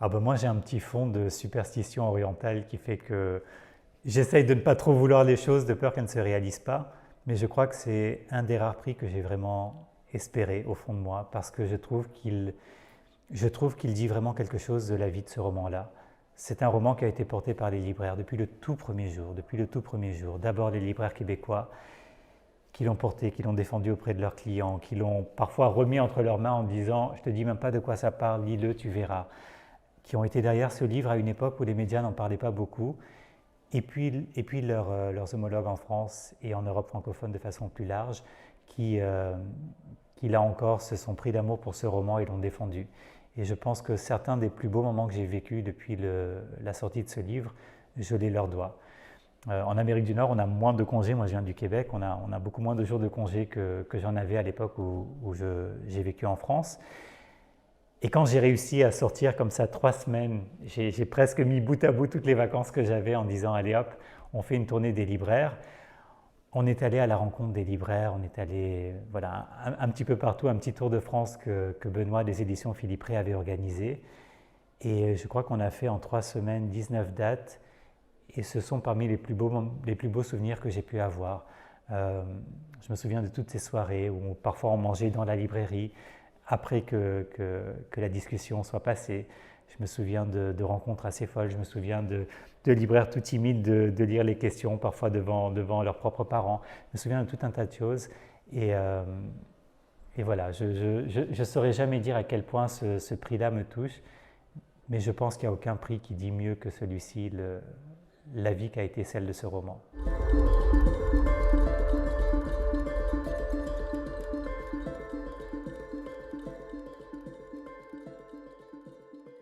Ah ben moi j'ai un petit fond de superstition orientale qui fait que j'essaye de ne pas trop vouloir les choses de peur qu'elles ne se réalisent pas, mais je crois que c'est un des rares prix que j'ai vraiment espéré au fond de moi parce que je trouve qu'il dit vraiment quelque chose de la vie de ce roman-là. C'est un roman qui a été porté par les libraires depuis le tout premier jour, depuis le tout premier jour. D'abord les libraires québécois qui l'ont porté, qui l'ont défendu auprès de leurs clients, qui l'ont parfois remis entre leurs mains en disant « je te dis même pas de quoi ça parle, lis-le, tu verras », qui ont été derrière ce livre à une époque où les médias n'en parlaient pas beaucoup, et puis leurs homologues en France et en Europe francophone de façon plus large, qui là encore se sont pris d'amour pour ce roman et l'ont défendu. Et je pense que certains des plus beaux moments que j'ai vécus depuis la sortie de ce livre, je les leur dois. En Amérique du Nord, on a moins de congés. Moi, je viens du Québec. On a beaucoup moins de jours de congés que j'en avais à l'époque où j'ai vécu en France. Et quand j'ai réussi à sortir comme ça 3 semaines, j'ai presque mis bout à bout toutes les vacances que j'avais en disant allez hop, on fait une tournée des libraires. On est allé à la rencontre des libraires, on est allé voilà, un petit peu partout, un petit tour de France que Benoît des éditions Philippe Rey avait organisé. Et je crois qu'on a fait en 3 semaines 19 dates. Et ce sont parmi les plus beaux souvenirs que j'ai pu avoir. Je me souviens de toutes ces soirées où parfois on mangeait dans la librairie après que la discussion soit passée. Je me souviens de rencontres assez folles. Je me souviens de libraires tout timides de lire les questions parfois devant leurs propres parents. Je me souviens de tout un tas de choses. Et voilà, je ne saurais jamais dire à quel point ce prix-là me touche. Mais je pense qu'il n'y a aucun prix qui dit mieux que celui-ci la vie qui a été celle de ce roman.